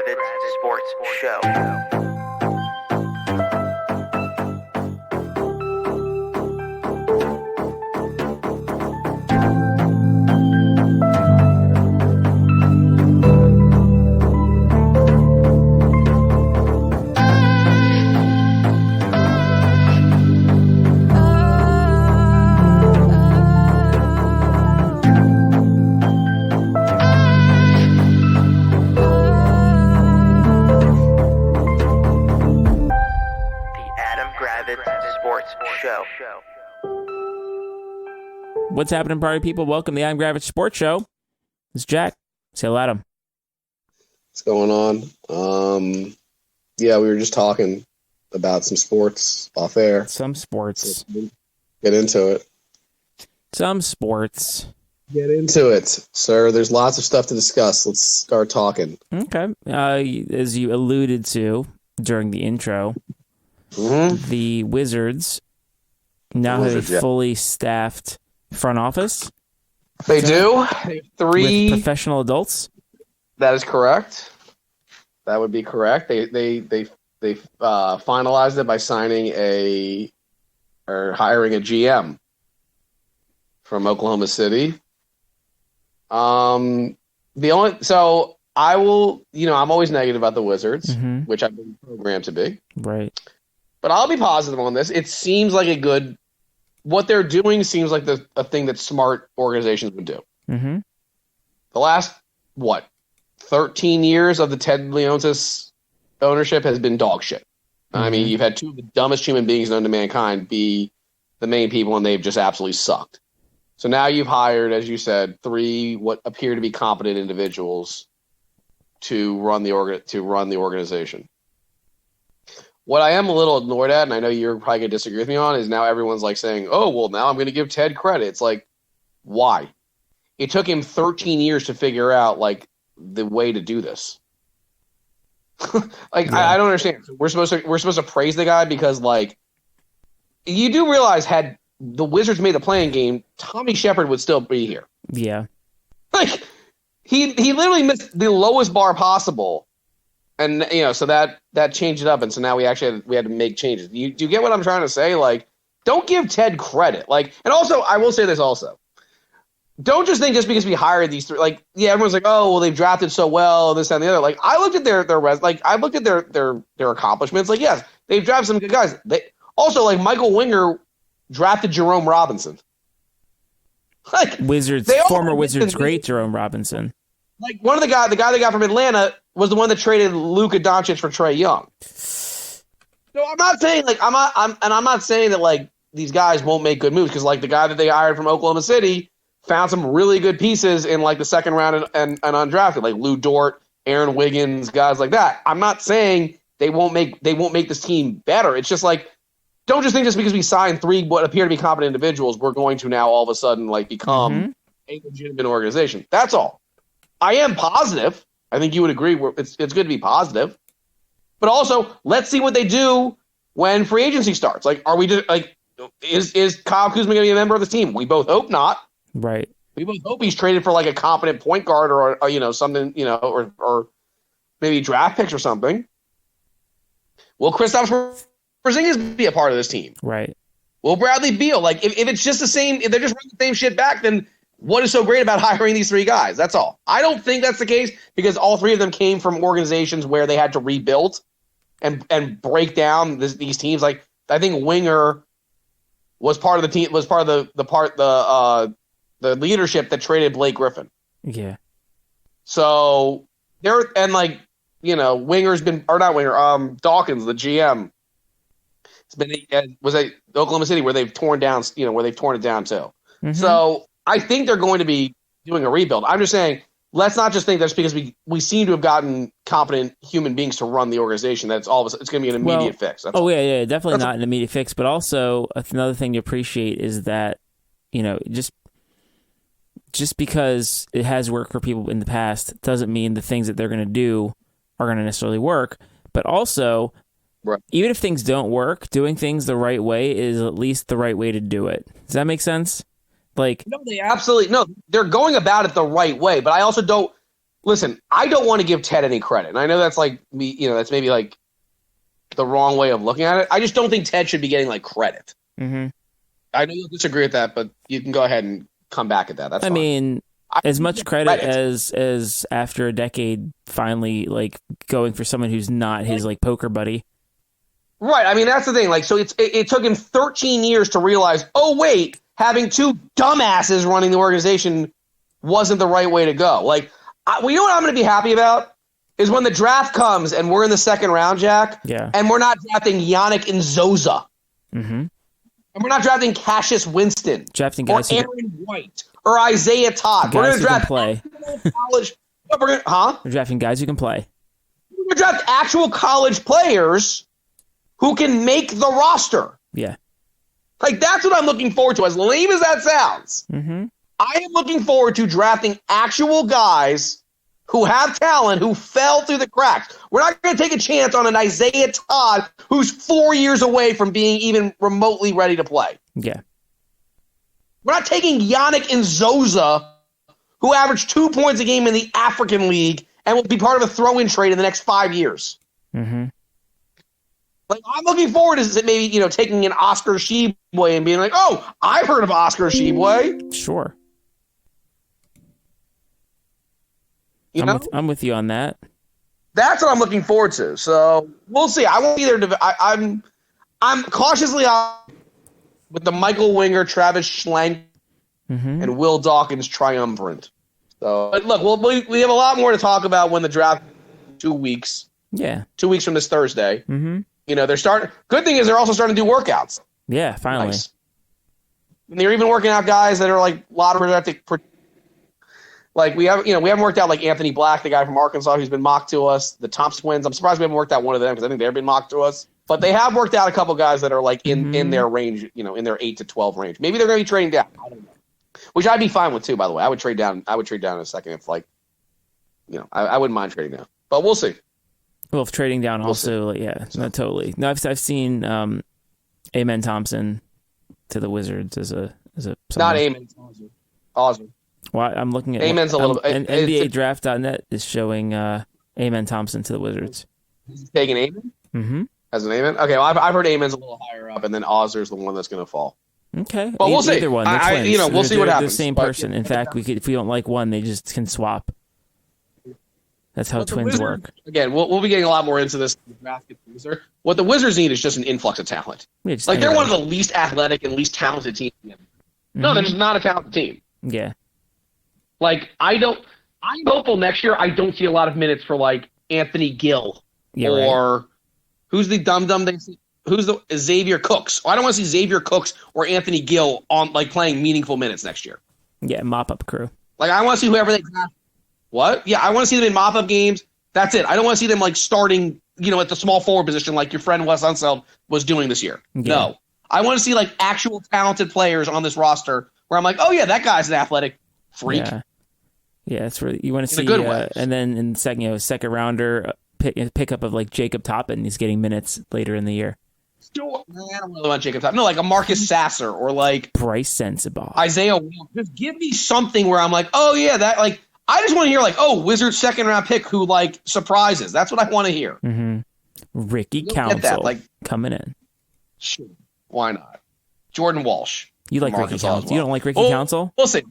Gravitz Sports Show. What's happening, party people? Welcome to the I'm Gravitz Sports Show. It's Jack. Say hello, Adam. What's going on? Yeah, we were just talking about some sports off air. Some sports. Get into it. Some sports. Get into it, sir. There's lots of stuff to discuss. Let's start talking. Okay. As you alluded to during the intro, the Wizards now have a fully staffed front office. They do. Three with professional adults. That is correct. That would be correct. They finalized it by hiring a GM from Oklahoma City. I'm always negative about the Wizards, which I've been programmed to be. Right. But I'll be positive on this. It seems like what they're doing seems like a thing that smart organizations would do. Mm-hmm. The last, 13 years of the Ted Leonsis ownership has been dog shit. I mean, you've had two of the dumbest human beings known to mankind be the main people, and they've just absolutely sucked. So now you've hired, as you said, three what appear to be competent individuals to run the organization. What I am a little annoyed at, and I know you're probably going to disagree with me on, is now everyone's like saying, oh, well, now I'm going to give Ted credit. It's like, why? It took him 13 years to figure out, the way to do this. I don't understand. We're supposed to praise the guy because, you do realize had the Wizards made the playing game, Tommy Shepard would still be here. Yeah. He literally missed the lowest bar possible. And so that changed it up, and so now we had to make changes. Do you get what I'm trying to say? Don't give Ted credit. And also, I will say this also. Don't just think just because we hired these three. Everyone's like, oh, well, they've drafted so well, this and the other. I looked at I looked at their accomplishments. Yes, they've drafted some good guys. They also Michael Winger drafted Jerome Robinson. Former Wizards great Jerome Robinson. One of the guy they got from Atlanta was the one that traded Luka Doncic for Trae Young. So I'm not saying I'm not saying that these guys won't make good moves because the guy that they hired from Oklahoma City found some really good pieces in the second round and undrafted Lou Dort, Aaron Wiggins, guys like that. I'm not saying they won't make this team better. It's just don't just think just because we signed three what appear to be competent individuals, we're going to now all of a sudden become a legitimate organization. That's all. I am positive. I think you would agree. It's good to be positive, but also let's see what they do when free agency starts. Are we just is Kyle Kuzma going to be a member of the team? We both hope not. Right. We both hope he's traded for a competent point guard or something or maybe draft picks or something. Will Kristaps Porzingis be a part of this team? Right. Will Bradley Beal if it's just the same? If they're just running the same shit back, then what is so great about hiring these three guys? That's all. I don't think that's the case because all three of them came from organizations where they had to rebuild and break down these teams. I think Winger was part of the team. Was part of the leadership that traded Blake Griffin. Yeah. So Winger's been or not Winger. Dawkins, the GM, was at Oklahoma City where they've torn down. Where they've torn it down too. Mm-hmm. So I think they're going to be doing a rebuild. I'm just saying, let's not just think that's because we seem to have gotten competent human beings to run the organization. That's all of it's going to be an immediate fix. That's yeah, definitely not an immediate fix. But also another thing to appreciate is that just because it has worked for people in the past doesn't mean the things that they're going to do are going to necessarily work. But also, even if things don't work, doing things the right way is at least the right way to do it. Does that make sense? No, they absolutely no. They're going about it the right way, but I also don't. listen, I don't want to give Ted any credit. And I know that's like me, that's maybe like the wrong way of looking at it. I just don't think Ted should be getting like credit. Mm-hmm. I know you'll disagree with that, but you can go ahead and come back at that. That's fine. I mean, as much credit as after a decade finally like going for someone who's not his like poker buddy. Right. I mean, that's the thing. Like, so it took him 13 years to realize, oh, wait, having two dumbasses running the organization wasn't the right way to go. Like, you know what I'm going to be happy about? Is when the draft comes and we're in the second round, Jack, and we're not drafting Yannick Nzosa. Mm-hmm. And we're not drafting Cassius Winston. Drafting guys or Aaron White or Isaiah Todd. We're going to draft play. College. We're drafting guys who can play. We're going to draft actual college players who can make the roster. Yeah. Like, that's what I'm looking forward to. As lame as that sounds, I am looking forward to drafting actual guys who have talent, who fell through the cracks. We're not going to take a chance on an Isaiah Todd who's 4 years away from being even remotely ready to play. Yeah. We're not taking Yannick Nzosa, who averaged 2 points a game in the African League and will be part of a throw-in trade in the next 5 years. Mm-hmm. Like, I'm looking forward to maybe, taking an Oscar Tshiebwe and being like, oh, I've heard of Oscar Tshiebwe. Sure. I'm with you on that. That's what I'm looking forward to. So we'll see. I won't either. I'm cautiously with the Michael Winger, Travis Schlenk, and Will Dawkins triumvirate. So but look, we have a lot more to talk about when the draft 2 weeks. Yeah, 2 weeks from this Thursday. Mm-hmm. They're starting. Good thing is they're also starting to do workouts. Yeah, finally. Nice. And they're even working out guys that are like lottery projected. Like we haven't worked out like Anthony Black, the guy from Arkansas who's been mocked to us. The Thompson twins. I'm surprised we haven't worked out one of them because I think they've been mocked to us. But they have worked out a couple guys that are like in their range, in their 8 to 12 range. Maybe they're going to be trading down. I don't know. Which I'd be fine with too. By the way, I would trade down. I would trade down in a second if I wouldn't mind trading down. But we'll see. Well, if trading down also, no, totally. No, I've seen Amen Thompson to the Wizards as a not Amen Thompson. Awesome. Well, I'm looking at Amen's a little bit. NBADraft.net is showing Amen Thompson to the Wizards. He's taking Amen? Mm-hmm. As an Amen? Okay, well, I've heard Amen's a little higher up, and then Ozer's the one that's going to fall. Okay. But we'll see. Either one. They're twins. We'll see what happens. The same person. In fact, if we don't like one, they just can swap. That's how twins work. Again, we'll be getting a lot more into this. What the Wizards need is just an influx of talent. They're one of the least athletic and least talented teams. No, they're just not a talented team. Yeah. Like, I'm hopeful next year I don't see a lot of minutes for, like, Anthony Gill. Or who's the dum-dum they see? Who's the Xavier Cooks? I don't want to see Xavier Cooks or Anthony Gill on like playing meaningful minutes next year. Yeah, mop-up crew. Like, I want to see whoever they draft. What? Yeah, I want to see them in mop-up games. That's it. I don't want to see them, like, starting, at the small forward position like your friend Wes Unseld was doing this year. Yeah. No. I want to see, like, actual talented players on this roster where I'm like, oh, yeah, that guy's an athletic freak. Yeah, that's where you want to see. In a good way. And then in second rounder pickup of, like, Jacob Toppin. He's getting minutes later in the year. I don't really want Jacob Toppin. No, like a Marcus Sasser or, like, Bryce Sensabaugh. Isaiah Will. Just give me something where I'm like, oh, yeah, that, like, I just want to hear, like, oh, Wizards second round pick who, like, surprises. That's what I want to hear. Mm-hmm. Ricky Council coming in. Sure. Why not? Jordan Walsh. You like Ricky Council? Well. You don't like Ricky Council? We'll see.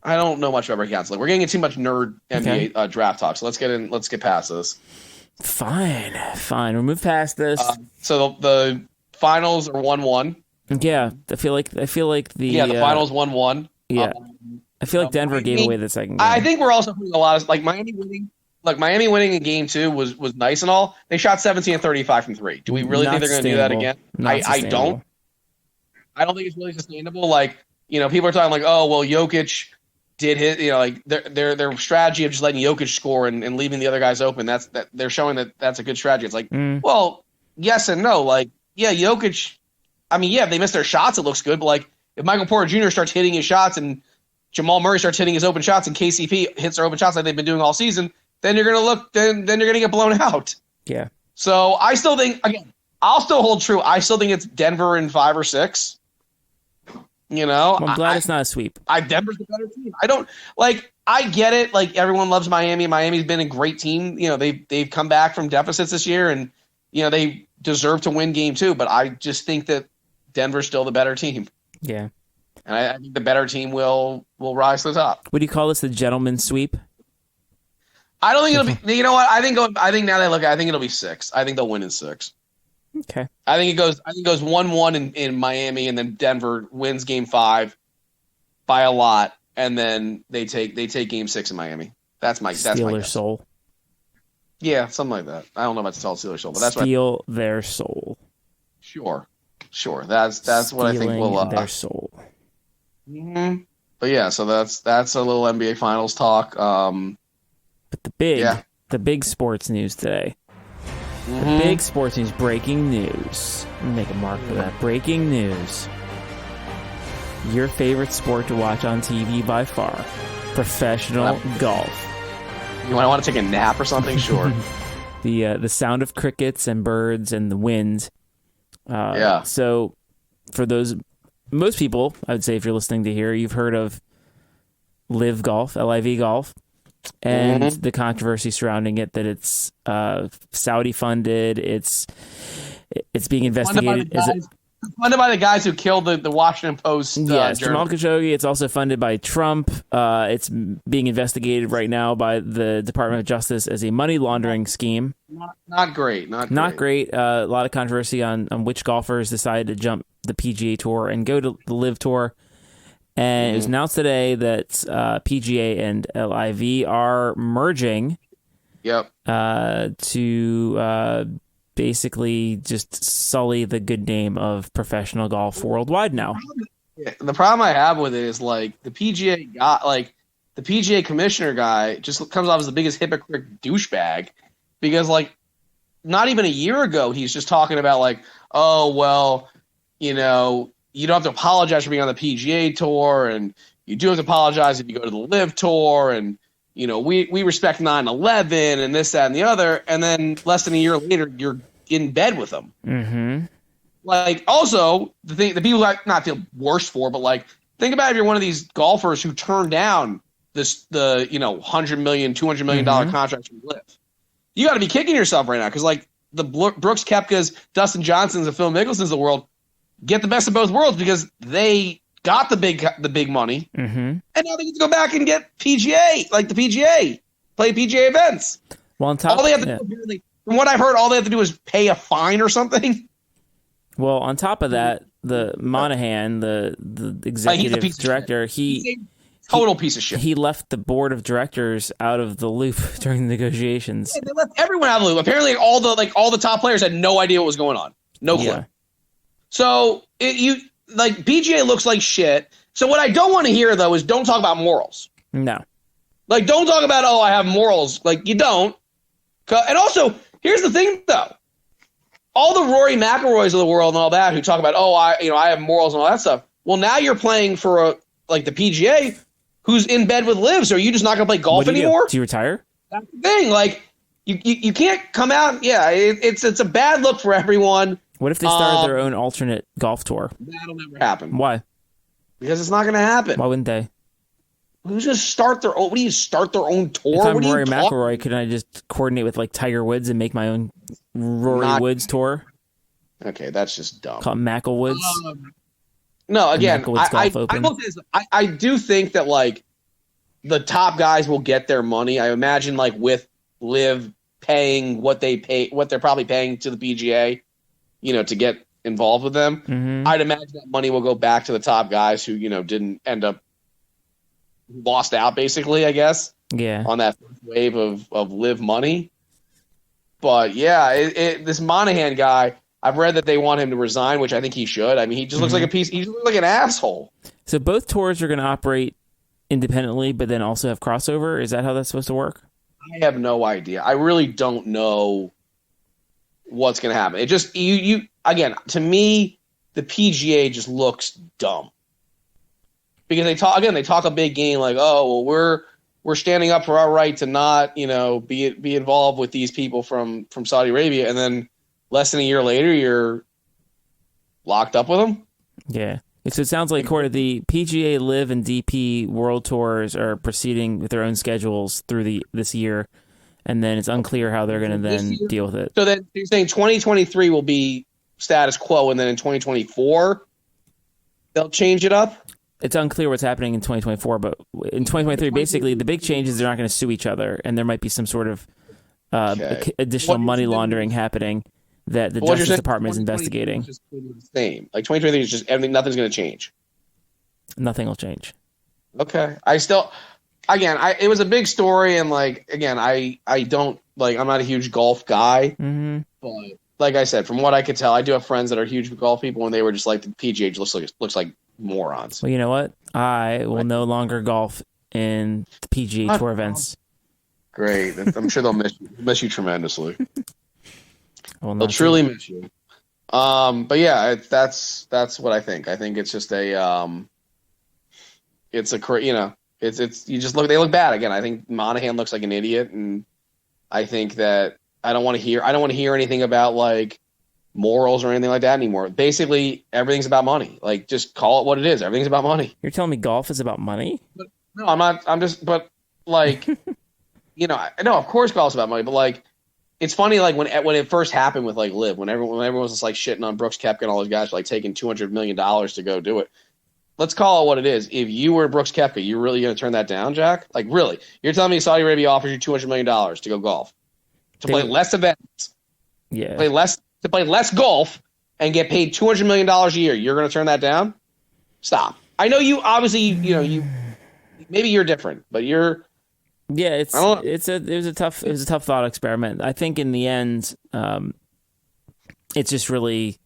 I don't know much about Ricky Council. We're getting into too much nerd NBA draft talk, so let's get past this. Fine. We'll move past this. So the finals are 1-1. Yeah, I feel like the finals 1-1. Yeah, I feel like Denver gave away the second game. I think we're also putting a lot of, like, Miami winning. Like, Miami winning in game 2 was nice and all. They shot 17 and 35 from 3. Do we really think they're going to do that again? I don't. I don't think it's really sustainable. Like, people are talking like, oh, well, Jokic did hit, like their strategy of just letting Jokic score and leaving the other guys open. That they're showing that's a good strategy. It's like, well, yes and no. Like, yeah, Jokic. I mean, yeah, if they miss their shots, it looks good. But, like, if Michael Porter Jr. starts hitting his shots and Jamal Murray starts hitting his open shots and KCP hits their open shots like they've been doing all season, then you're gonna get blown out. Yeah. So I still think, again, I'll still hold true. I still think it's Denver in 5 or 6. Well, I'm glad it's not a sweep. Denver's the better team. I get it. Like, everyone loves Miami. Miami's been a great team. They've come back from deficits this year, and they deserve to win game 2. But I just think that Denver's still the better team. Yeah, and I think the better team will rise to the top. Would you call this a gentleman's sweep? I don't think it'll be. You know what? I think now that I look at it, I think it'll be 6. I think they'll win in 6. Okay. I think it goes 1-1 in Miami, and then Denver wins game 5 by a lot, and then they take game 6 in Miami. That's my Steal guess. soul. Yeah, something like that. I don't know about the steal their soul, but that's steal their soul. Sure. That's what I think will their soul. Mm-hmm. But yeah, so that's a little NBA Finals talk. But the big sports news today. The big sports news, breaking news. Let me make a mark for that. Breaking news. Your favorite sport to watch on TV by far, professional golf. You want to take a nap or something? Sure. The sound of crickets and birds and the wind. So for most people, I would say if you're listening to here, you've heard of LIV Golf, LIV Golf. And the controversy surrounding it, that it's Saudi funded, it's being investigated. Funded by the guys who killed the Washington Post. Yes, Jamal Khashoggi. It's also funded by Trump. It's being investigated right now by the Department of Justice as a money laundering scheme. Not great. Not great. A lot of controversy on which golfers decided to jump the PGA Tour and go to the LIV Tour. And it was announced today that PGA and LIV are merging. Yep. To basically just sully the good name of professional golf worldwide now. The problem I have with it is the PGA guy, the PGA commissioner guy just comes off as the biggest hypocrite douchebag, because not even a year ago he's just talking about you don't have to apologize for being on the PGA Tour, and you do have to apologize if you go to the LIV Tour, and we respect 9/11 and this, that, and the other. And then less than a year later, you're in bed with them. Mm-hmm. Also, the people I not feel worse for, but think about if you're one of these golfers who turned down the $100 million, $200 million contracts from LIV. You got to be kicking yourself right now, because the Brooks Koepkas, Dustin Johnsons, and Phil Mickelsons of the world get the best of both worlds, because they got the big money, and now they get to go back and get PGA, the PGA, play PGA events. Well, on top, all they have to do, from what I heard, all they have to do is pay a fine or something. Well, on top of that, the Monahan, the executive director, he's a total piece of shit. He left the board of directors out of the loop during the negotiations. Yeah, they left everyone out of the loop. Apparently, all the top players had no idea what was going on. No clue. Yeah. So PGA looks like shit. So what I don't want to hear, though, is don't talk about morals. No. Don't talk about, I have morals. You don't. And also, here's the thing, though. All the Rory McIlroys of the world and all that who talk about, I have morals and all that stuff. Well, now you're playing for the PGA, who's in bed with LIV. So are you just not going to play golf anymore? Do you retire? That's the thing. You can't come out. Yeah, it's a bad look for everyone. What if they started their own alternate golf tour? That'll never happen. Why? Because it's not going to happen. Why wouldn't they? Who's going to start their own? What do you start their own tour? If I'm Rory McIlroy, couldn't I just coordinate with Tiger Woods and make my own Rory Woods tour? Okay, that's just dumb. Call it McIlwoods. No, again, I do think that the top guys will get their money. I imagine with LIV paying what they're probably paying to the PGA. To get involved with them, I'd imagine that money will go back to the top guys who, didn't end up lost out, basically, I guess. Yeah. On that first wave of LIV money. But yeah, this Monahan guy, I've read that they want him to resign, which I think he should. I mean, he just looks like a piece. He just looks like an asshole. So both tours are going to operate independently, but then also have crossover. Is that how that's supposed to work? I have no idea. I really don't know what's going to happen. It just you again, to me, the PGA just looks dumb, because they talk a big game we're standing up for our right to not be involved with these people from Saudi Arabia, and then less than a year later you're locked up with them. Yeah, So it sounds like the PGA, LIV, and DP World Tours are proceeding with their own schedules through this year, and then it's unclear how they're going to then deal with it. So then you're saying 2023 will be status quo, and then in 2024 they'll change it up? It's unclear what's happening in 2024, but in 2023, basically the big change is they're not going to sue each other, and there might be some sort of additional money laundering happening that the Justice Department is investigating. Just the same. Like 2023 is just everything. Nothing's going to change. Nothing will change. Okay. It was a big story, and I don't I'm not a huge golf guy, but like I said, from what I could tell, I do have friends that are huge golf people, and they were just like the PGA looks like morons. Well, you know what? I will no longer golf in the PGA Tour events. Great. I'm sure they'll miss you tremendously. They'll truly miss you. But yeah, that's what I think. I think it's just they look bad again. I think Monahan looks like an idiot, and I think that I don't want to hear anything about like morals or anything like that anymore. Basically, everything's about money. Like, just call it what it is. Everything's about money. You're telling me golf is about money? No, I'm not. I'm just, but like, no, of course golf's about money, but like, it's funny, like when it first happened with like LIV, when everyone was just like shitting on Brooks Koepka and all those guys for like taking $200 million to go do it. Let's call it what it is. If you were Brooks Koepka, you're really going to turn that down, Jack? Like, really? You're telling me Saudi Arabia offers you $200 million to go golf, to play less events, to play less golf, and get paid $200 million a year? You're going to turn that down? Stop. I know you. Obviously, you maybe you're different, but you're. Yeah, it was a tough thought experiment. I think in the end, it's just a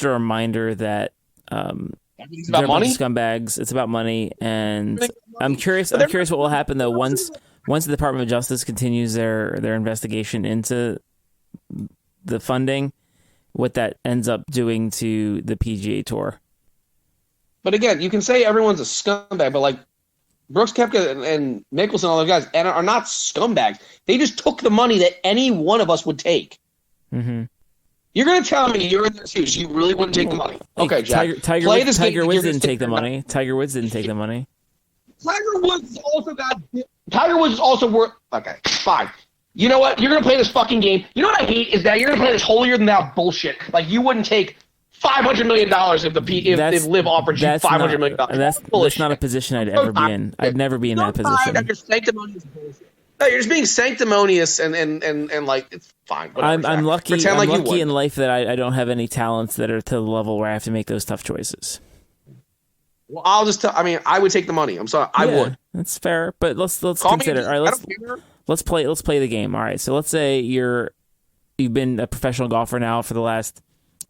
reminder that it's about money. Scumbags. It's about money, and I'm curious what will happen though once the Department of Justice continues their investigation into the funding, what that ends up doing to the PGA Tour. But again, you can say everyone's a scumbag, but like Brooks Koepka and Mickelson and all those guys are not scumbags. They just took the money that any one of us would take. Mm-hmm. You're going to tell me you're in the shoes. You really wouldn't take the money. Okay, Jack. Tiger Woods didn't take the money. Tiger Woods didn't take the money. Tiger Woods is also worth. Okay, fine. You know what? You're going to play this fucking game. You know what I hate is that you're going to play this holier than thou bullshit. Like, you wouldn't take $500 million if LIV offered you $500 million. That's not a position I'd ever be in. I'd never be in that position. You're sanctimonious bullshit. No, you're just being sanctimonious and like, it's fine. Whatever, I'm lucky. I'm lucky in life that I don't have any talents that are to the level where I have to make those tough choices. Well, I'll just tell. I mean, I would take the money. I'm sorry, I would. That's fair, but let's consider. All right, let's play the game. All right, so let's say you've been a professional golfer now for the last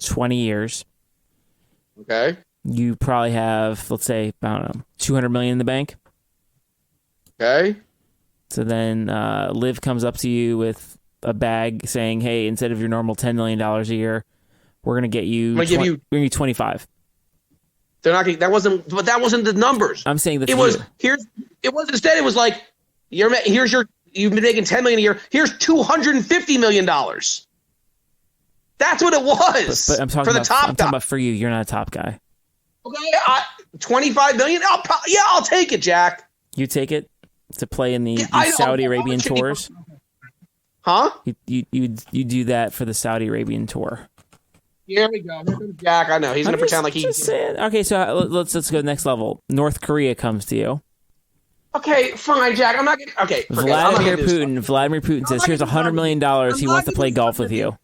20 years. Okay. You probably have, let's say, I don't know, $200 million in the bank. Okay. So then LIV comes up to you with a bag saying, "Hey, instead of your normal $10 million a year, we're going to get you. We're going to give you 25." They're not. That wasn't the numbers. I'm saying that it was. It was instead. It was like you've been making $10 million a year. Here's $250 million. That's what it was. But I'm talking I'm talking about for you. You're not a top guy. Okay, $25 million. I'll take it, Jack. You take it to play in the Saudi Arabian tours. Huh? You do that for the Saudi Arabian tour. Here we go. Jack, I know he's going to pretend like he's saying. Okay, so let's go to the next level. North Korea comes to you. Okay, fine, Jack. I'm not going to. Okay, Vladimir Putin says, "Here's $100 million. He wants to play golf with you."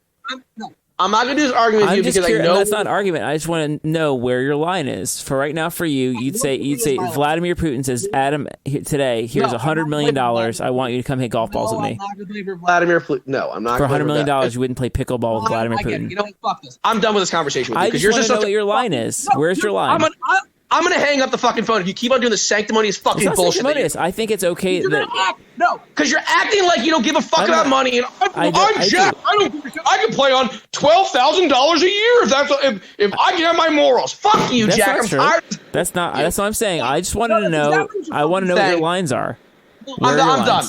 I'm not going to do this argument with you because I know that's not an argument. I just want to know where your line is. For right now, for you, you'd say Vladimir Putin says, "Adam, today, here's $100 million. I want you to come hit golf balls with me." I'm not going to play for Vladimir Putin. No, I'm not. For $100 million, you wouldn't play pickleball with Vladimir Putin. You know what? Fuck this. I'm done with this conversation with you because you're just know what your line is. Where's your line? I'm going to hang up the fucking phone if you keep on doing the sanctimonious fucking bullshit. I think it's okay. No, because you're acting like you don't give a fuck about money. And I'm Jack. I can play on $12,000 a year if I can have my morals. Fuck you, Jack. I'm tired. That's what I'm saying. I just wanted to know. I want to know what your lines are. I'm done.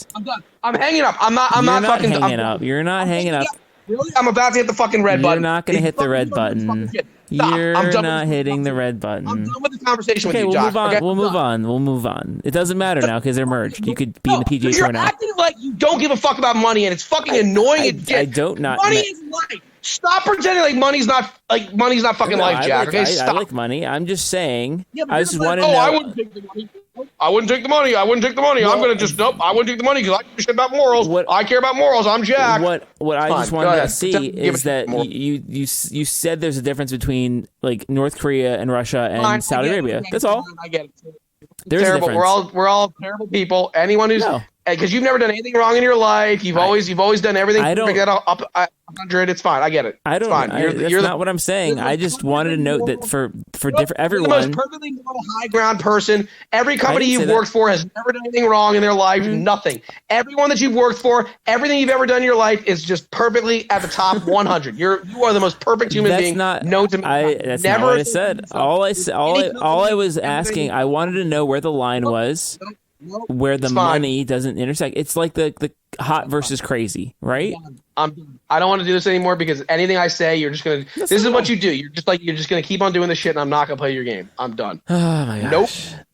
I'm hanging up. I'm not hanging up. You're not hanging up. Really? I'm about to hit the fucking red button. You're not going to hit the red button. You're I'm done not with hitting the red button. I'm done with the conversation Okay, with we'll you, move Josh. on. Okay, We'll move on. We'll move on. It doesn't matter now because they're merged. You could be in the PGA Tour You're now. acting like you don't give a fuck about money, and it's fucking annoying as shit. I don't not. Money is life. Stop pretending like money's not fucking life, Jack. Okay, stop. I like money. I'm just saying. Yeah, I just want to know. I wouldn't take the money. I wouldn't take the money. I wouldn't take the money. I'm gonna just nope. I wouldn't take the money because I give a shit about morals. I care about morals. I'm Jack. What I just wanted to see is that you said there's a difference between like North Korea and Russia and Saudi Arabia. That's all. I get it. There's terrible. A difference. We're all terrible people. Anyone who's because you've never done anything wrong in your life. You've always done everything. I don't. Up 100. It's fine. I get it. I don't. It's fine. That's not what I'm saying. I just wanted to note that for different everyone. You're the most perfectly normal high ground person. Every company you've worked for has never done anything wrong in their life. Mm-hmm. Nothing. Everyone that you've worked for, everything you've ever done in your life is just perfectly at the top 100. You are the most perfect human being known to me. That's never not what I said. All I was asking. I wanted to know where the line was. Where the money doesn't intersect. It's like the hot versus crazy, right? I don't want to do this anymore because anything I say, you're just gonna. This is what you do. You're just gonna keep on doing this shit, and I'm not gonna play your game. I'm done. Oh my gosh. Nope.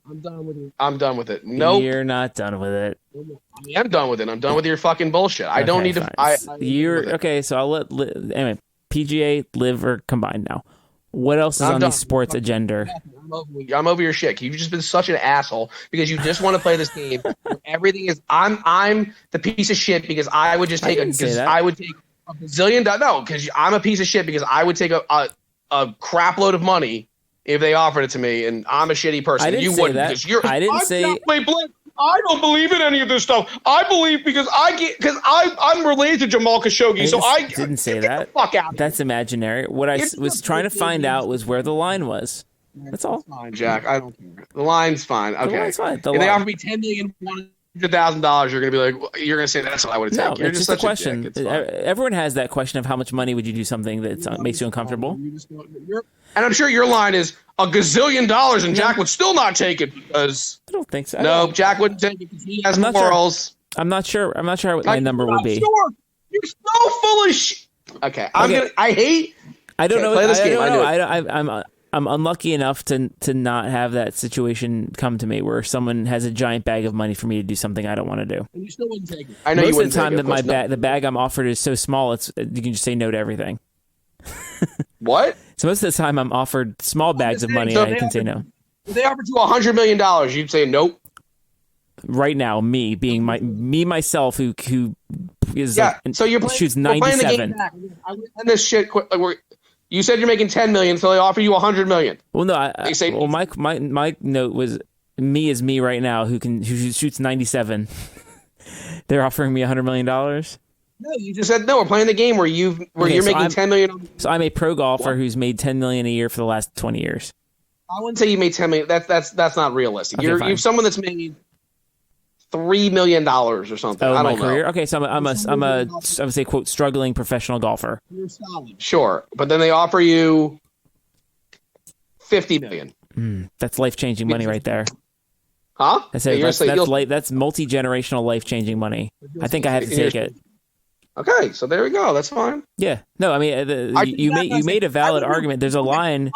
I'm done with it. I'm done with it. Nope. You're not done with it. I am done with it. I'm done with your fucking bullshit. I don't need to. You're okay. So I'll let anyway. PGA, LIV, or combined now. What else is on the sports agenda? I'm over your shit. You've just been such an asshole because you just want to play this game. Everything is I'm the piece of shit because I would just take I would take a bazillion dollars. No, because I'm a piece of shit because I would take a crap load of money if they offered it to me, and I'm a shitty person. I didn't you say wouldn't that. because you're. I didn't say. I don't believe in any of this stuff. I believe because I'm related to Jamal Khashoggi, so I didn't say that. Fuck out. That's imaginary. What I was trying to find out was where the line was. That's all. It's fine, Jack. I don't care. The line's fine. Okay. The line's fine. If they offer me $10,100,000, you're gonna be like, you're gonna say that's what I would take. No, you're it's just a question. Everyone has that question of how much money would you do something that makes you uncomfortable. And I'm sure your line is $1 gazillion, and Jack would still not take it because I don't think so. No, Jack wouldn't take it because he has morals. Sure. I'm not sure what my number would be. Sure. You're so full of shit. Okay, I don't know. Play this game. I'm unlucky enough to not have that situation come to me where someone has a giant bag of money for me to do something I don't want to do. And you still wouldn't take it. I know most you wouldn't of the time take it, that the bag I'm offered is so small, you can just say no to everything. What? So most of the time I'm offered small bags of money and I can say no. If they offered you $100 million, you'd say nope. Right now, me being myself who is so you're shoots 97. And this shit. You said you're making $10 million, so they offer you $100 million. Well, no. My note was me is me right now who shoots 97. They're offering me $100 million. No, you just said no. We're playing the game where you're making $10 million. So I'm a pro golfer who's made $10 million a year for the last 20 years. I wouldn't say you made $10 million. That's not realistic. Okay, you're someone that's made $3 million or something. I don't know. Career? Okay, so I'm I would say quote struggling professional golfer. You're solid. Sure, but then they offer you $50 million. That's life changing money right there. Huh? That's multi-generational life changing money. I think I have to take it. Okay, so there we go. That's fine. Yeah. No, I mean, you made a valid argument. There's a line.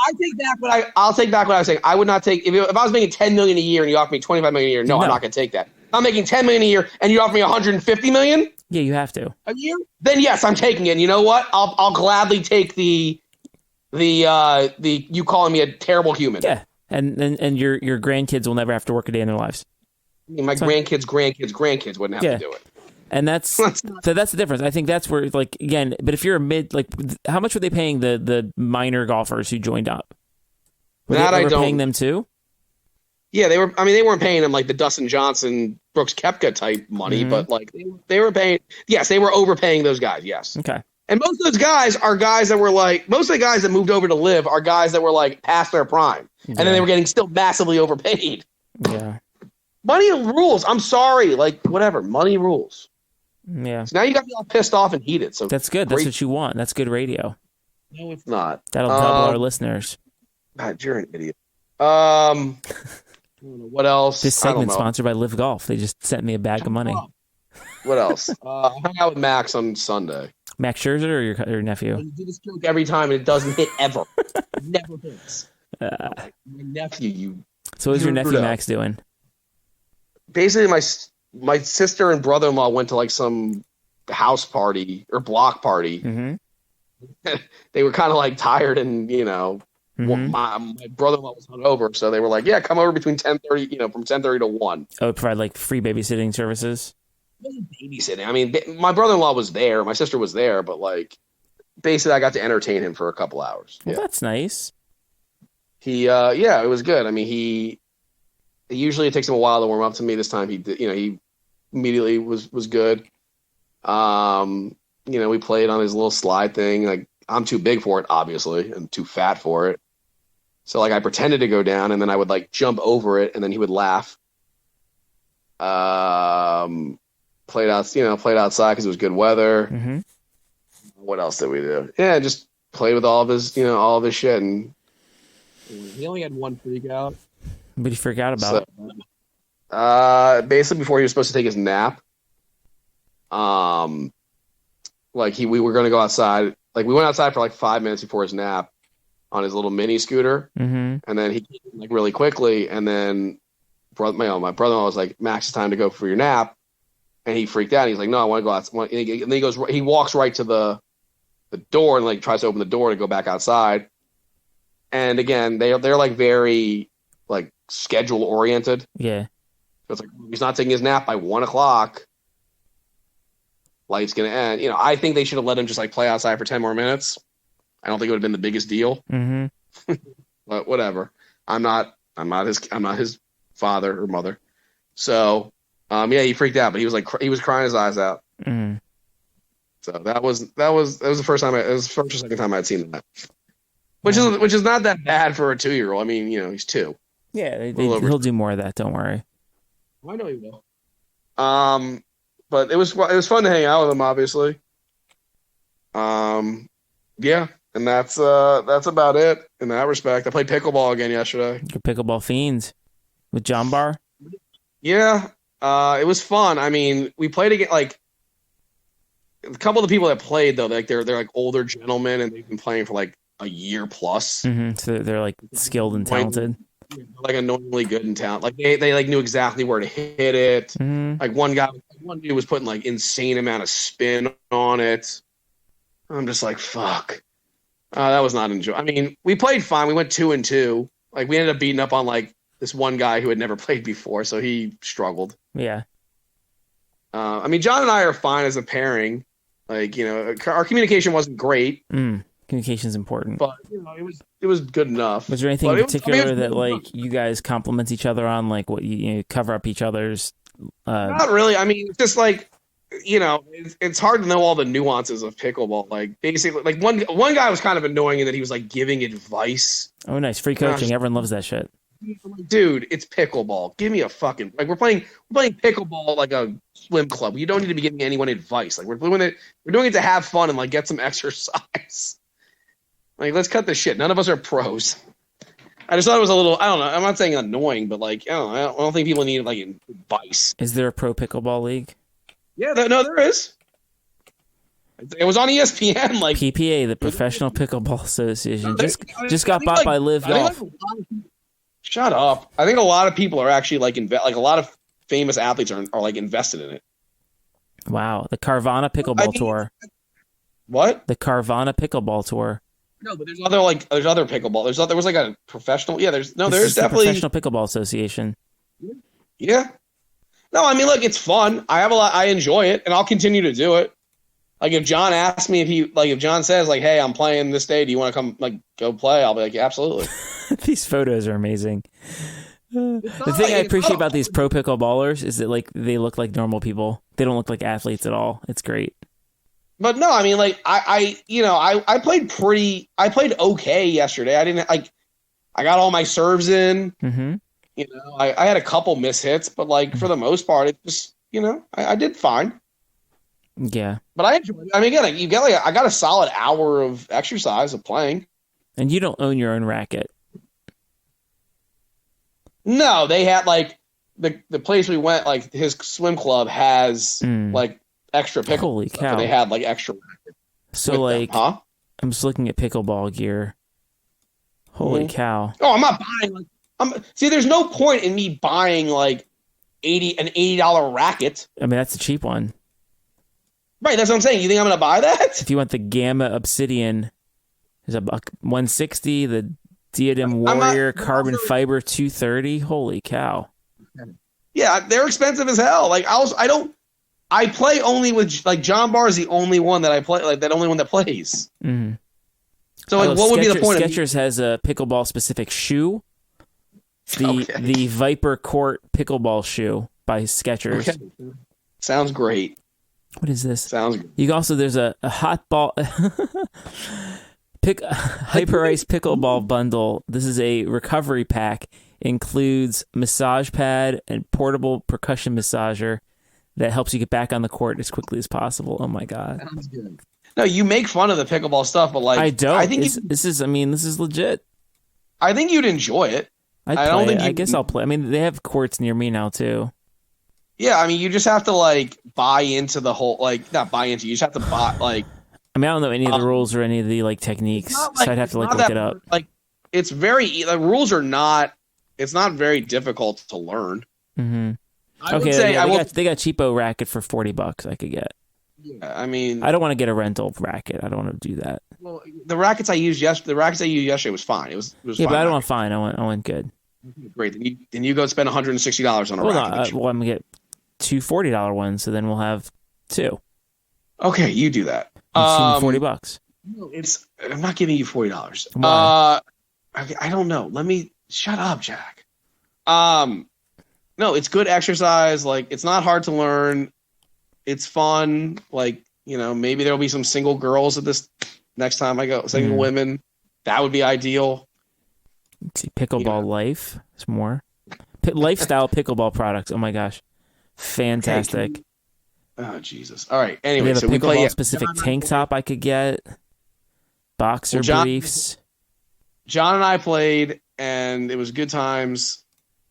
I'll take back what I was saying. I would not take if I was making $10 million a year and you offer me $25 million a year. No, I'm not going to take that. If I'm making $10 million a year and you offer me $150 million. Yeah, you have to. A year? Then yes, I'm taking it. And you know what? I'll gladly take the you calling me a terrible human. Yeah, and your grandkids will never have to work a day in their lives. I mean, my grandkids wouldn't have to do it. And that's the difference. I think that's where, like, again, but if you're a mid, like, how much were they paying the minor golfers who joined up? Were they paying them too? Yeah, they were. I mean, they weren't paying them like the Dustin Johnson, Brooks Koepka type money, but like they were paying. Yes, they were overpaying those guys. Yes. Okay. And most of those guys are guys that were like, most of the guys that moved over to LIV are guys that were like past their prime, and then they were getting still massively overpaid. Yeah. Money rules. I'm sorry, like whatever. Money rules. Yeah. So now you got me all pissed off and heated. So that's good. That's what you want. That's good radio. No, it's not. That'll double our listeners. God, you're an idiot. I don't know what else. This segment's sponsored by LIV Golf. They just sent me a bag of money. What else? I hung out with Max on Sunday. Max Scherzer or your nephew? You do this joke every time, and it doesn't hit ever. It never hits. My nephew, you. So what's your nephew Max doing? Basically, my sister and brother-in-law went to like some house party or block party. Mm-hmm. They were kind of like tired, and my brother-in-law was hungover, so they were like, "Yeah, come over between 10:30, from 10:30 to 1." Oh, provide like free babysitting services. It wasn't babysitting. I mean, my brother-in-law was there, my sister was there, but like, basically, I got to entertain him for a couple hours. Well, that's nice. He, it was good. I mean, he usually it takes him a while to warm up to me. This time, he immediately was good. We played on his little slide thing. Like, I'm too big for it, obviously, and too fat for it. So, like, I pretended to go down, and then I would like jump over it, and then he would laugh. Played outside because it was good weather. Mm-hmm. What else did we do? Yeah, just played with all of his shit, and he only had one freak out. What did he freak out about? Basically before he was supposed to take his nap. We were going to go outside. Like, we went outside for like 5 minutes before his nap on his little mini scooter. Mm-hmm. And then he came like really quickly, and then my brother-in-law was like, "Max, it's time to go for your nap." And he freaked out. He's like, "No, I want to go outside." And then he walks right to the door and like tries to open the door to go back outside. And again, they're like very like schedule oriented. Yeah. So it's like, he's not taking his nap by 1:00. Light's gonna end. I think they should have let him just like play outside for 10 more minutes. I don't think it would have been the biggest deal. Mm-hmm. But whatever. I'm not his father or mother. So he freaked out, but he was crying his eyes out. Mm-hmm. So that was the first time. It was the first or second time I'd seen that, which is not that bad for a 2-year-old. I mean, he's 2. Yeah, he'll do more of that. Don't worry. I know he will. But it was fun to hang out with him, obviously. Yeah, and that's about it in that respect. I played pickleball again yesterday. Your pickleball fiends with John Bar. Yeah, it was fun. I mean, we played again. Like, a couple of the people that played though, like they're like older gentlemen, and they've been playing for like a year plus. Mm-hmm. So they're like skilled and talented. Like annoyingly good and talented. Like they like knew exactly where to hit it. Mm-hmm. Like one dude was putting like insane amount of spin on it. I'm just like, fuck. That was not enjoyable. I mean, we played fine. We went 2-2. Like, we ended up beating up on like this one guy who had never played before, so he struggled. Yeah. I mean, John and I are fine as a pairing. Like, our communication wasn't great. Communication's important. But it was good enough. Was there anything in particular that like you guys compliment each other on, like what you cover up each other's? Not really. I mean, it's just like, it's hard to know all the nuances of pickleball. Like, basically, like one guy was kind of annoying in that he was like giving advice. Oh, nice, free coaching. Everyone loves that shit. Dude, it's pickleball. Give me a fucking we're playing pickleball like a swim club. You don't need to be giving anyone advice. Like, we're doing it to have fun and like get some exercise. Like, let's cut this shit. None of us are pros. I just thought it was a little, I don't know. I'm not saying annoying, but like, I don't think people need like advice. Is there a pro pickleball league? Yeah, there is. It was on ESPN. Like, PPA, the Professional Pickleball Association, just got bought by LIV Golf. Shut up. I think a lot of people are actually like a lot of famous athletes are like invested in it. Wow, the Carvana Pickleball Tour. What? The Carvana Pickleball Tour. No, but there's other pickleball. There was like a professional. Yeah, there's definitely the Professional Pickleball Association. Yeah. No, I mean, look, it's fun. I enjoy it, and I'll continue to do it. Like, if John asks me if John says like, "Hey, I'm playing this day. Do you want to come like go play?" I'll be like, yeah, absolutely. These photos are amazing. The thing I appreciate about these pro pickleballers is that like they look like normal people. They don't look like athletes at all. It's great. But no, I mean, like I played okay yesterday. I didn't like. I got all my serves in. Mm-hmm. I had a couple miss hits, but like for the most part, it just I did fine. Yeah, but I enjoyed it. I mean, again, I got a solid hour of exercise of playing. And you don't own your own racket. No, they had like the place we went. Like, his swim club has like extra pickle. Holy cow! So they had like extra rackets. So like, Huh? I'm just looking at pickleball gear. Holy cow! Oh, I'm not buying. See, there's no point in me buying like an $80 racket. I mean, that's a cheap one. Right, that's what I'm saying. You think I'm going to buy that? If you want the Gamma Obsidian, there's a buck 160. The Diadem Warrior Carbon Fiber 230. Holy cow! Yeah, they're expensive as hell. Like I play only with like John Barr is the only one that I play, like that only one that plays. Mm-hmm. So like, what would be the point? Skechers has a pickleball specific shoe. The Viper Court pickleball shoe by Skechers. Okay. Sounds great. What is this? Sounds good. You also there's a hot ball Hyper Ice pickleball bundle. This is a recovery pack. Includes massage pad and portable percussion massager that helps you get back on the court as quickly as possible. Oh my god. Sounds good. No, you make fun of the pickleball stuff, but like I don't. I think this is legit. I think you'd enjoy it. I guess I'll play. I mean, they have courts near me now too. Yeah, I mean, you just have to like buy into the whole not buy into. You just have to buy like. I mean, I don't know any of the rules or any of the like techniques, so I'd have to like look it up. Like, it's the rules are not. It's not very difficult to learn. Mm-hmm. Okay, they got cheapo racket for $40. I could get. Yeah, I mean, I don't want to get a rental racket. I don't want to do that. Well, the rackets I used yesterday was fine. It was yeah, fine. But I don't want fine. I want good. Great. Then you go spend $160 on a racket. Well, I'm gonna get two $40 ones, so then we'll have two. Okay, you do that. $40. No, I'm not giving you $40. Why? I don't know. Let me shut up, Jack. No, it's good exercise. Like, it's not hard to learn. It's fun. Like, maybe there'll be some single girls at this next time I go. Single women. That would be ideal. Let's see, Pickleball Life. There's more. Lifestyle pickleball products. Oh my gosh. Fantastic. Oh, Jesus. All right. Anyway, we have a so pickleball specific tank top I could get. Boxer briefs. John and I played, and it was good times,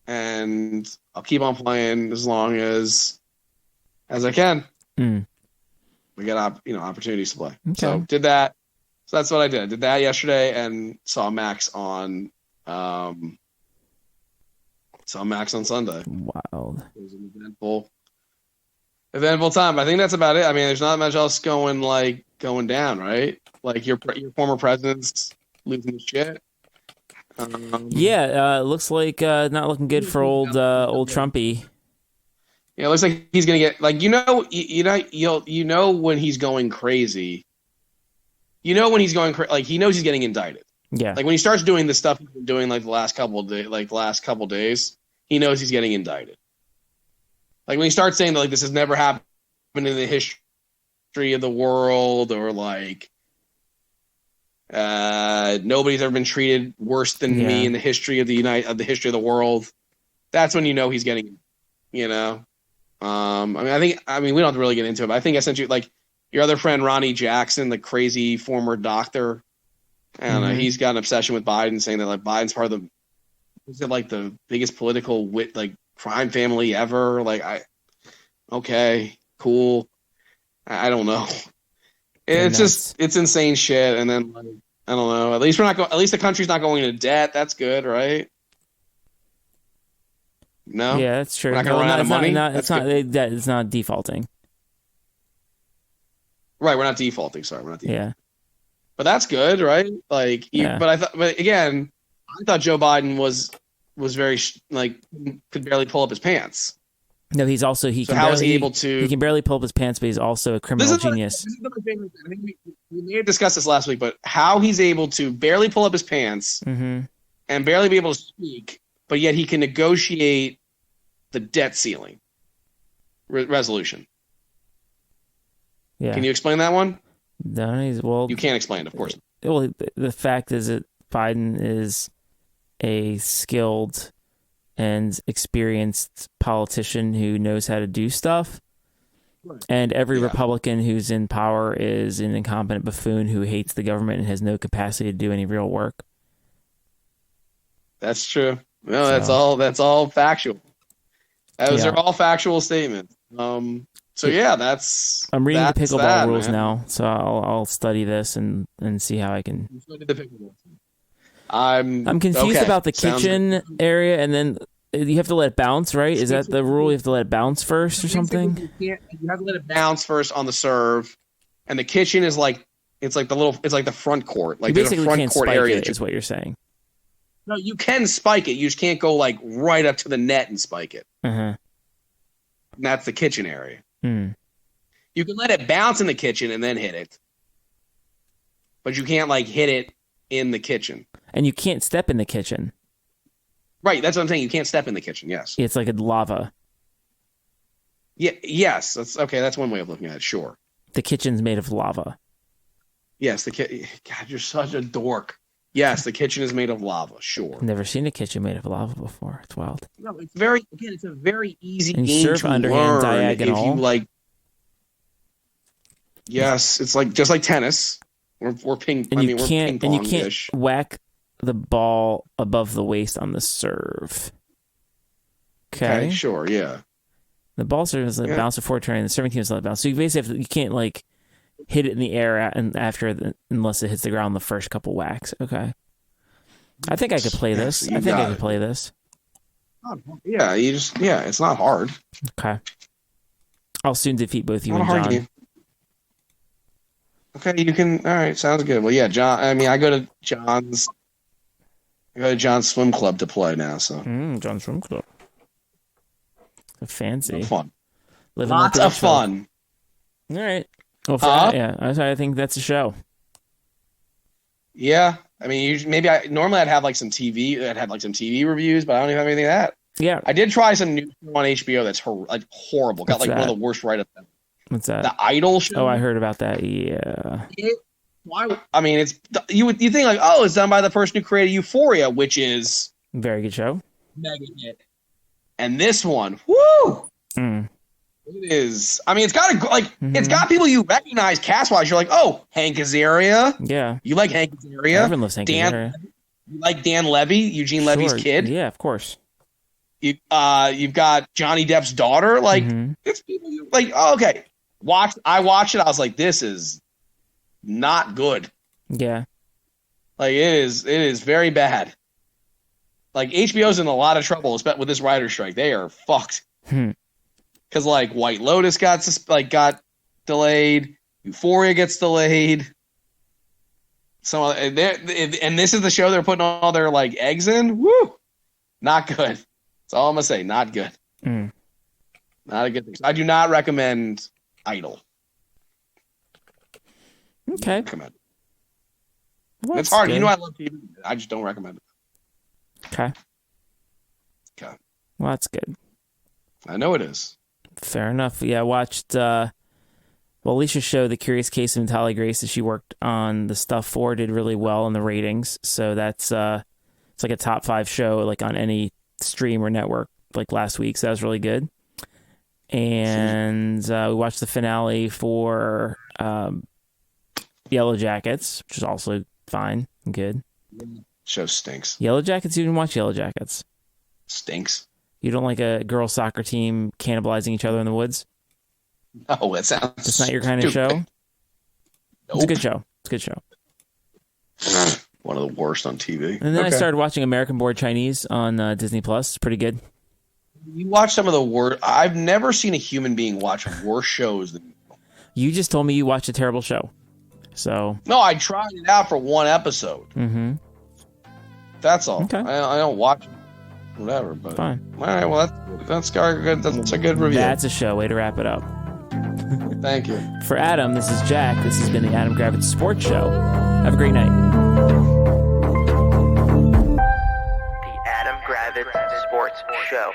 and I'll keep on playing as long as I can. We get opportunities to play. Okay. So did that. So that's what I did. I did that yesterday and saw Max on Sunday. Wild. It was an eventful time. I think that's about it. I mean, there's not much else going down, right? Like your former president's losing his shit. It looks like not looking good for old Trumpy. Yeah, it looks like he's gonna get when he's going crazy. When he's going like he knows he's getting indicted. Yeah, like when he starts doing the stuff he's been doing like the last couple days, he knows he's getting indicted. Like when he starts saying that like this has never happened in the history of the world, or like nobody's ever been treated worse than me in the history of the history of the world. That's when he's getting, I mean, we don't have to really get into it, but I think I sent you like your other friend, Ronnie Jackson, the crazy former doctor. I don't know. He's got an obsession with Biden, saying that like Biden's part of the biggest political crime family ever. Like okay, cool. I don't know. It's insane shit. And then I don't know. At least the country's not going into debt. That's good, right? No. Yeah, that's true. We're not going to run out of money. It's not defaulting. Right, we're not defaulting. Sorry, we're not defaulting. Yeah. But that's good, right? But again, I thought Joe Biden was very could barely pull up his pants. No, he can barely pull up his pants, but he's also a criminal genius. This is my favorite thing. I think we may have discussed this last week, but how he's able to barely pull up his pants and barely be able to speak, but yet he can negotiate the debt ceiling resolution. Yeah. Can you explain that one? No, you can't explain it, of course. Well, the fact is that Biden is a skilled and experienced politician who knows how to do stuff. Right. And every Republican who's in power is an incompetent buffoon who hates the government and has no capacity to do any real work. That's true. No, that's all factual. Those are all factual statements. So yeah, that's. I'm reading the pickleball rules man. now, so I'll study this and see how I can. I'm confused about the kitchen area, and then you have to let it bounce, right? Is that the rule? You have to let it bounce first or something? You have to let it bounce first on the serve, and the kitchen is like it's like the front court. Like you basically there's a front can't court spike area. it, is what you're saying. No, you can spike it. You just can't go like right up to the net and spike it. Uh-huh. And that's the kitchen area. Hmm. You can let it bounce in the kitchen and then hit it, but you can't like hit it in the kitchen. And you can't step in the kitchen. Right, that's what I'm saying. You can't step in the kitchen. Yes, it's like a lava. Yeah. Yes. That's okay. That's one way of looking at it. Sure. The kitchen's made of lava. Yes. God, you're such a dork. Yes, the kitchen is made of lava. Sure. I've never seen a kitchen made of lava before. It's wild. No, it's a very easy and game serve to underhand learn diagonal. if you like. Yes, it's like just like tennis. We're ping. And we're ping and you can't pong-ish. whack the ball above the waist on the serve. Okay, sure, yeah. The ball serve is like bounce before turning. The serving team is let bounce. So you basically you can't like hit it in the air and unless it hits the ground the first couple whacks. Okay, I think I could play this. I think I could play this. Yeah, it's not hard. Okay, I'll soon defeat both you Not and a hard John. game. Okay, you can. All right, sounds good. Well, yeah, John. I mean, I go to John's swim club to play now. So John's swim club. Fancy. Fun. Lots of fun. All right. Well, yeah, I think that's a show. Yeah, I mean, normally I'd have like some TV. I'd have like some TV reviews, but I don't even have anything of that. Yeah, I did try some new show on HBO that's horrible. Got like one of the worst write-ups. What's that? The Idol show. Oh, I heard about that. Yeah. I mean, you think like, oh, it's done by the person who created Euphoria, which is very good show. Mega hit. And this one, woo! Mm. It is. I mean, it's got it's got people you recognize cast-wise. You're like, oh, Hank Azaria. Yeah. You like Hank Azaria? Everyone loves Hank Azaria. You like Dan Levy, Eugene Levy's kid? Yeah, of course. You've got Johnny Depp's daughter. Like, it's people you like. Oh, okay. I watched it. I was like, this is not good. Yeah. Like it is very bad. Like HBO's in a lot of trouble, especially with this writer's strike. They are fucked. Because like White Lotus got delayed, Euphoria gets delayed. So and this is the show they're putting all their like eggs in. Woo, not good. That's all I'm gonna say. Not good. Not a good thing. So I do not recommend Idol. Okay. Well, it's hard. Good. You know I love TV. I just don't recommend it. Okay. Okay. Well, that's good. I know it is. Fair enough. Yeah, I watched Alicia's show, The Curious Case of Natalie Grace, that she worked on the stuff for, did really well in the ratings. So that's it's like a top 5 show like on any stream or network like last week. So that was really good. And we watched the finale for Yellow Jackets, which is also fine and good. Show stinks. Yellow Jackets? You didn't watch Yellow Jackets? Stinks. You don't like a girls' soccer team cannibalizing each other in the woods? No, that sounds It's not your kind of show? Nope. It's a good show. It's a good show. One of the worst on TV. And then I started watching American Born Chinese on Disney Plus. It's pretty good. You watch some of the worst. I've never seen a human being watch worse shows than you. Just told me you watched a terrible show. So no, I tried it out for one episode. That's all. Okay. I don't watch it. Whatever, but fine. All right, well that's good. That's a good review. That's a show. Way to wrap it up. Thank you. For Adam, this is Jack. This has been the Adam Gravitz Sports Show. Have a great night. The Adam Gravitz Sports Show.